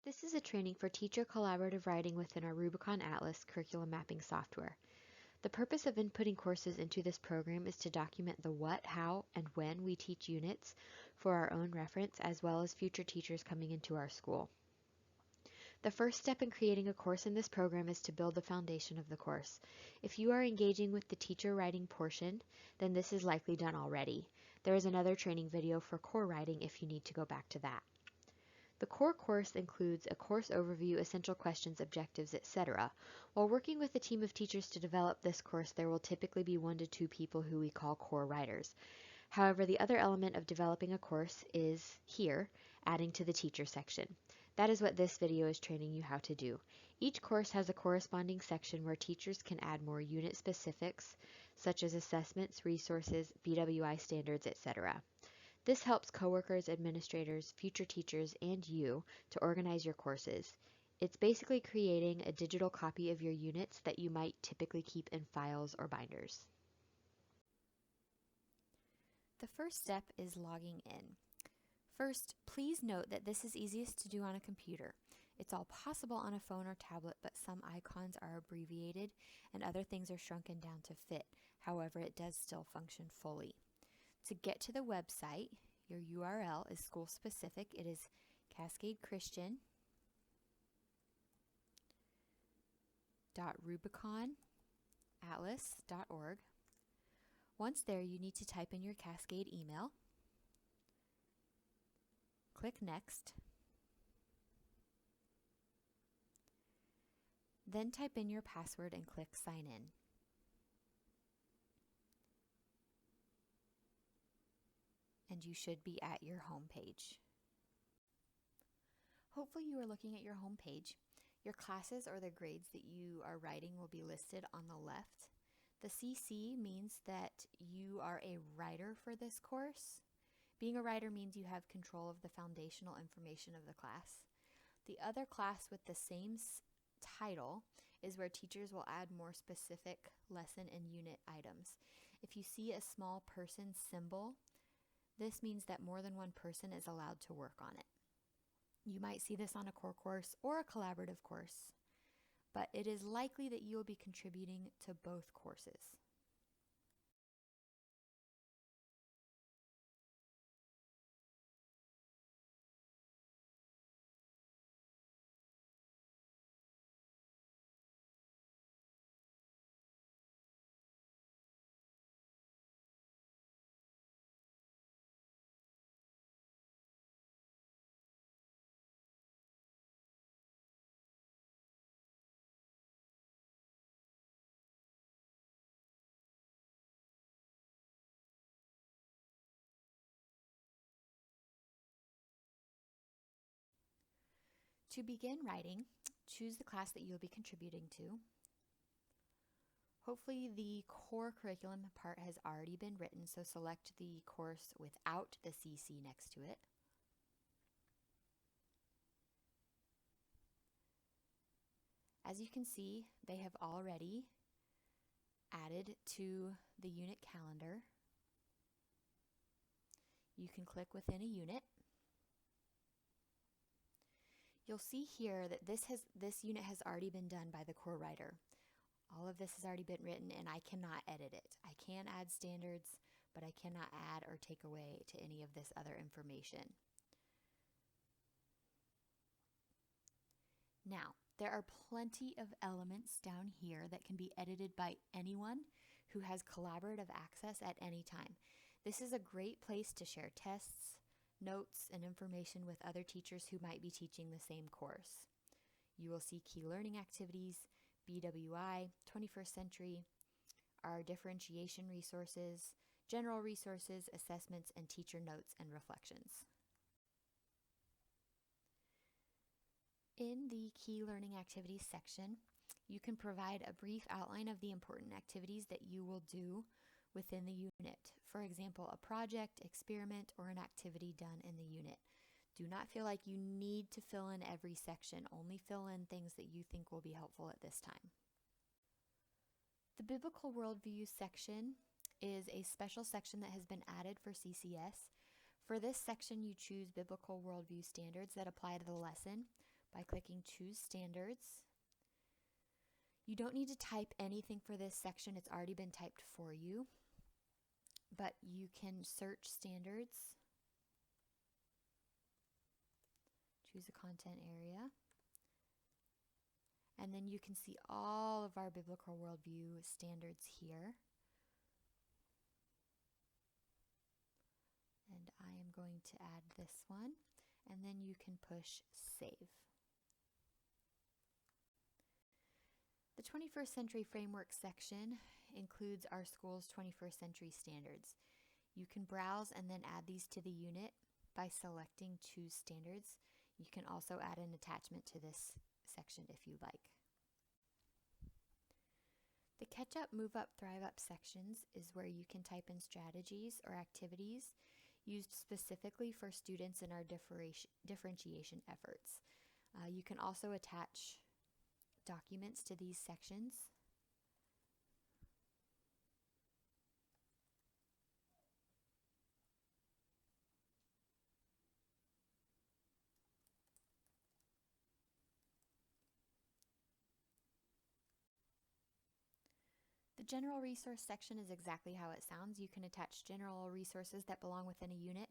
This is a training for teacher collaborative writing within our Rubicon Atlas curriculum mapping software. The purpose of inputting courses into this program is to document the what, how, and when we teach units for our own reference as well as future teachers coming into our school. The first step in creating a course in this program is to build the foundation of the course. If you are engaging with the teacher writing portion, then this is likely done already. There is another training video for core writing if you need to go back to that. The core course includes a course overview, essential questions, objectives, etc. While working with a team of teachers to develop this course, there will typically be 1 to 2 people who we call core writers. However, the other element of developing a course is here, adding to the teacher section. That is what this video is training you how to do. Each course has a corresponding section where teachers can add more unit specifics, such as assessments, resources, BWI standards, etc. This helps coworkers, administrators, future teachers, and you to organize your courses. It's basically creating a digital copy of your units that you might typically keep in files or binders. The first step is logging in. First, please note that this is easiest to do on a computer. It's all possible on a phone or tablet, but some icons are abbreviated and other things are shrunken down to fit. However, it does still function fully. To get to the website, your URL is school specific. It is cascadechristian.rubiconatlas.org. Once there, you need to type in your Cascade email. Click Next. Then type in your password and click Sign In. And you should be at your home page. Hopefully you are looking at your home page. Your classes or the grades that you are writing will be listed on the left. The CC means that you are a writer for this course. Being a writer means you have control of the foundational information of the class. The other class with the same title is where teachers will add more specific lesson and unit items. If you see a small person symbol, this means that more than one person is allowed to work on it. You might see this on a core course or a collaborative course, but it is likely that you will be contributing to both courses. To begin writing, choose the class that you'll be contributing to. Hopefully the core curriculum part has already been written, so select the course without the CC next to it. As you can see, they have already added to the unit calendar. You can click within a unit. You'll see here that this unit has already been done by the core writer. All of this has already been written and I cannot edit it. I can add standards, but I cannot add or take away to any of this other information. Now, there are plenty of elements down here that can be edited by anyone who has collaborative access at any time. This is a great place to share tests, notes, and information with other teachers who might be teaching the same course. You will see key learning activities, BWI, 21st century, our differentiation resources, general resources, assessments, and teacher notes and reflections. In the key learning activities section, you can provide a brief outline of the important activities that you will do within the unit. For example, a project, experiment, or an activity done in the unit. Do not feel like you need to fill in every section. Only fill in things that you think will be helpful at this time. The Biblical Worldview section is a special section that has been added for CCS. For this section, you choose Biblical Worldview standards that apply to the lesson. by clicking Choose Standards. You don't need to type anything for this section. It's already been typed for you. But you can search standards, choose a content area, and then you can see all of our biblical worldview standards here. And I am going to add this one, and then you can push Save. The 21st Century Framework section includes our school's 21st Century Standards. You can browse and then add these to the unit by selecting Choose Standards. You can also add an attachment to this section if you like. The Catch Up, Move Up, Thrive Up sections is where you can type in strategies or activities used specifically for students in our differentiation efforts. You can also attach documents to these sections. The general resource section is exactly how it sounds. You can attach general resources that belong within a unit.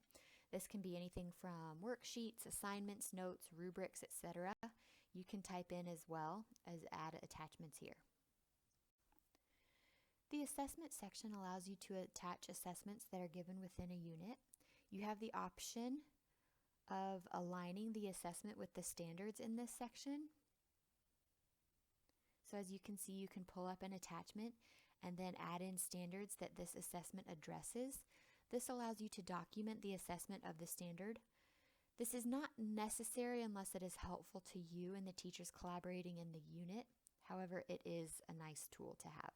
This can be anything from worksheets, assignments, notes, rubrics, etc. You can type in as well as add attachments here. The assessment section allows you to attach assessments that are given within a unit. You have the option of aligning the assessment with the standards in this section. So as you can see, you can pull up an attachment and then add in standards that this assessment addresses. This allows you to document the assessment of the standard. This is not necessary unless it is helpful to you and the teachers collaborating in the unit. However, it is a nice tool to have.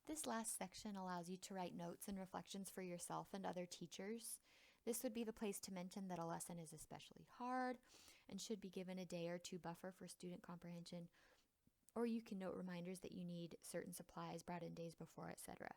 This last section allows you to write notes and reflections for yourself and other teachers. This would be the place to mention that a lesson is especially hard and should be given a day or two buffer for student comprehension, or you can note reminders that you need certain supplies brought in days before, etc.